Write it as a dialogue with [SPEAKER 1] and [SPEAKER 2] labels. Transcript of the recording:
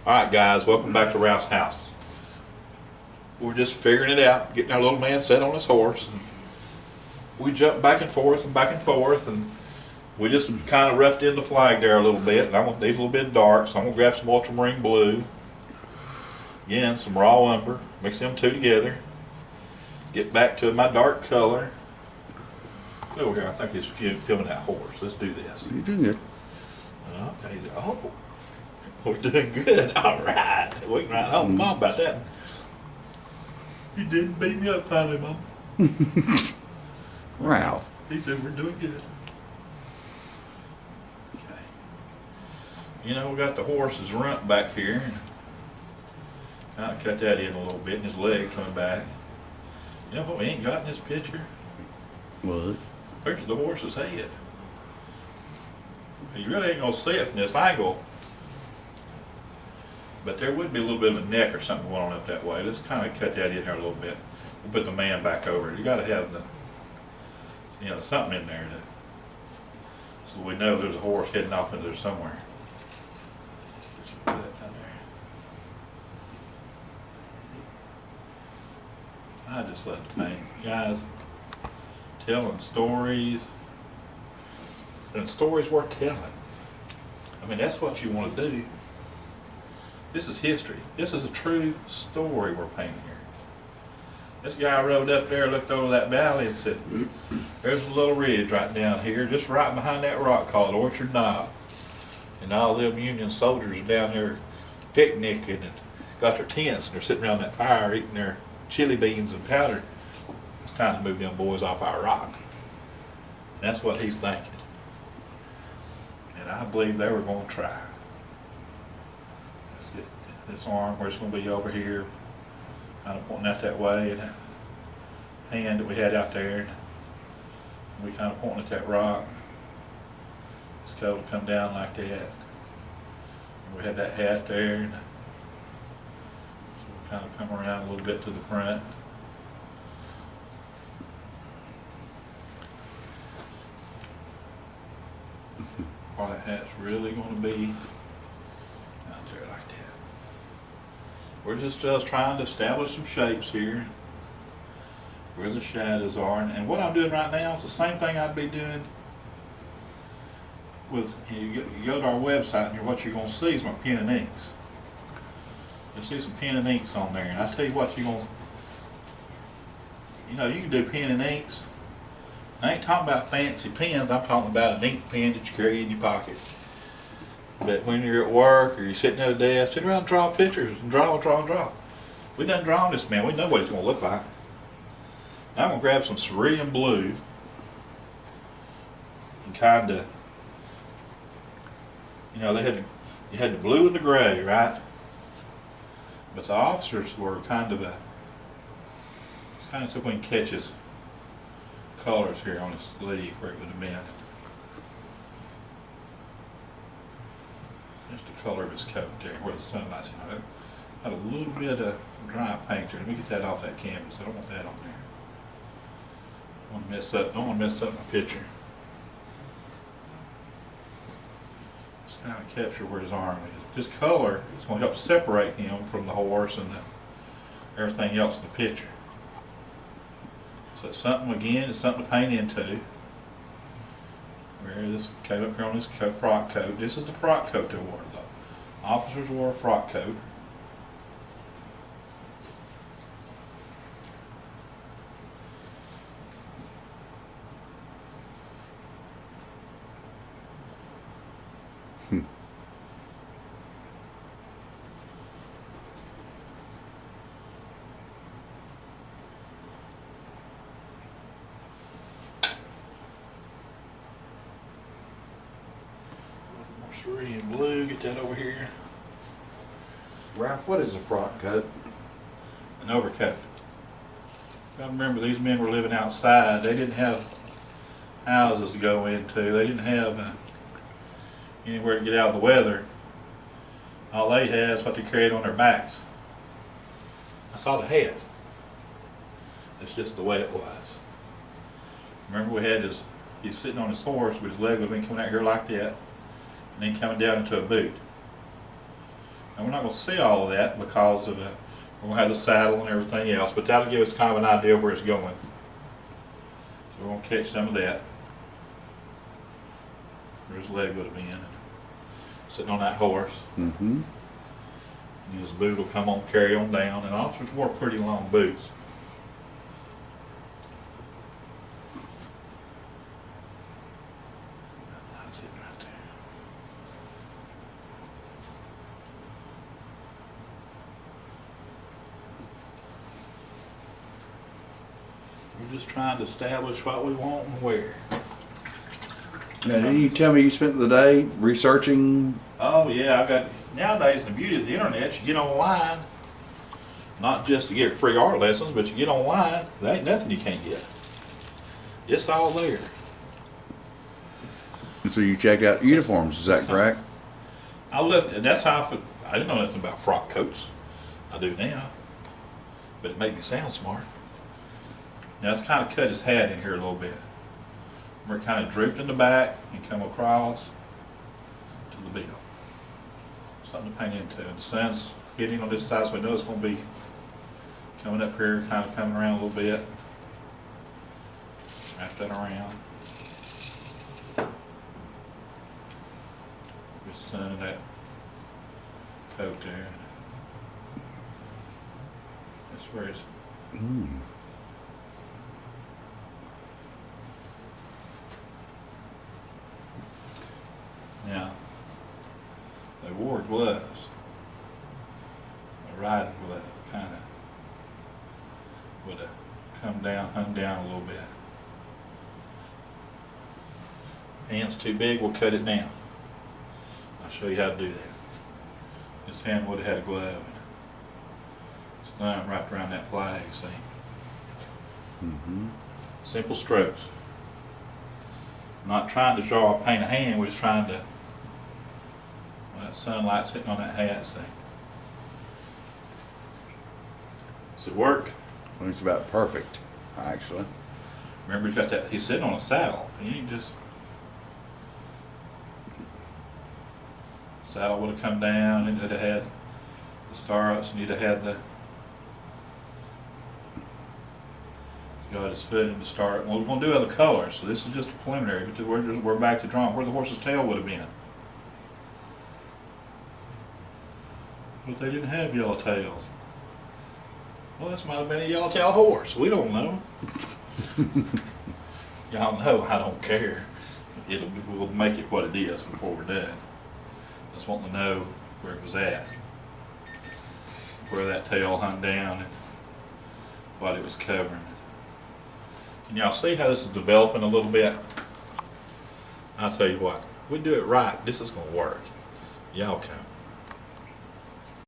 [SPEAKER 1] Alright guys, welcome back to Ralph's house. We're just figuring it out, getting our little man set on his horse. And we jumped back and forth and back and forth, and we just kind of roughed in the flag there a little bit. And I want these a little bit dark, so I'm going to grab some ultramarine blue. Again, some raw umber, mix them two together. Get back to my dark color. Over here, I think he's filming that horse. Let's do this.
[SPEAKER 2] You're doing good.
[SPEAKER 1] Okay, oh. We're doing good. All right. We can write home to Mom about that. You didn't beat me up finally, Mom.
[SPEAKER 2] Ralph.
[SPEAKER 1] He said we're doing good. Okay. You know, we got the horse's rump back here. Kind of cut that in a little bit, and his leg coming back. You know what we ain't got in this picture?
[SPEAKER 2] What?
[SPEAKER 1] There's the horse's head. You really ain't gonna see it from this angle. But there would be a little bit of a neck or something going on up that way. Let's kind of cut that in there a little bit. We'll put the man back over it. You got to have the, you know, something in there so we know there's a horse heading off into there somewhere. Just put that down there. I just let the paint. Guys, telling stories. And stories worth telling. I mean, that's what you want to do. This is history. This is a true story we're painting here. This guy rode up there, looked over that valley and said, there's a little ridge right down here, just right behind that rock called Orchard Knob. And all them Union soldiers are down there picnicking and got their tents and they're sitting around that fire eating their chili beans and powder. It's time to move them boys off our rock. And that's what he's thinking. And I believe they were going to try. This arm where it's going to be over here, kind of pointing out that way, and that hand that we had out there, and we kind of pointing at that rock. This coat will come down like that. And we had that hat there, and so we kind of come around a little bit to the front. Or that hat's really going to be out there like that. We're just trying to establish some shapes here where the shadows are. And what I'm doing right now is the same thing I'd be doing with, you go to our website and what you're going to see is my pen and inks. You'll see some pen and inks on there. And I tell you what, you're going to, you know, you can do pen and inks. I ain't talking about fancy pens. I'm talking about an ink pen that you carry in your pocket. But when you're at work or you're sitting at a desk, sit around and draw pictures and draw. We done drawn this man. We know what he's going to look like. Now I'm going to grab some cerulean blue and kind of, you know, you had the blue and the gray, right? But the officers were kind of it's kind of so we can catch his colors here on his sleeve where it would have been. Just the color of his coat there, where the sunlight's in it. Had a little bit of dry paint there. Let me get that off that canvas. I don't want that on there. I don't want to mess up my picture. Just kind of capture where his arm is. This color is going to help separate him from the horse and everything else in the picture. So it's something, again, it's something to paint into. Where this came up here on this frock coat. This is the frock coat they wore. The officers wore a frock coat. Cerulean blue, get that over here.
[SPEAKER 2] Ralph, what is a frock coat?
[SPEAKER 1] An overcoat. I remember these men were living outside. They didn't have houses to go into. They didn't have anywhere to get out of the weather. All they had is what they carried on their backs. That's all they had. It's just the way it was. Remember, we had he's sitting on his horse with his leg would have been coming out here like that, and then coming down into a boot. And we're not gonna see all of that because of we're gonna have the saddle and everything else, but that'll give us kind of an idea where it's going. So we're gonna catch some of that. Where his leg would have been, sitting on that horse.
[SPEAKER 3] Mm-hmm.
[SPEAKER 1] And his boot will come on, carry on down, and officers wore pretty long boots. That's it right there. We're just trying to establish what we want and where.
[SPEAKER 3] Now, didn't you tell me you spent the day researching?
[SPEAKER 1] Oh yeah, I got, nowadays the beauty of the internet, you get online, not just to get free art lessons, but you get online, there ain't nothing you can't get. It's all there.
[SPEAKER 3] So you checked out uniforms, is that correct?
[SPEAKER 1] I looked, and that's how I didn't know nothing about frock coats. I do now, but it made me sound smart. Now it's kind of cut his hat in here a little bit. Where it kind of drooped in the back and come across to the bill. Something to paint into. And the sun's hitting on this side, so we know it's going to be coming up here, kind of coming around a little bit. Wrap that around. Get sun in that coat there. That's where it's.
[SPEAKER 3] Mm.
[SPEAKER 1] Now, they wore gloves, a riding glove, kind of would have come down, hung down a little bit. Hand's too big, we'll cut it down. I'll show you how to do that. This hand would have had a glove and it's thumb wrapped around that flag, see?
[SPEAKER 3] Mm-hmm.
[SPEAKER 1] Simple strokes. Not trying to draw or paint a hand, we're just trying to, when that sunlight's hitting on that hat, see? Does it work?
[SPEAKER 3] Well, it's about perfect, actually.
[SPEAKER 1] Remember, he's got that, he's sitting on a saddle. He ain't just. Saddle would have come down and it'd have had the startups and you'd have had the. Got his foot in the start. Well, we're going to do other colors, so this is just a preliminary. But we're back to drawing where the horse's tail would have been. But they didn't have yellow tails. Well, this might have been a yellow-tailed horse. We don't know. Y'all know I don't care. We'll make it what it is before we're done. Just want to know where it was at, where that tail hung down, and what it was covering. Can y'all see how this is developing a little bit? I'll tell you what, if we do it right, this is going to work. Y'all come.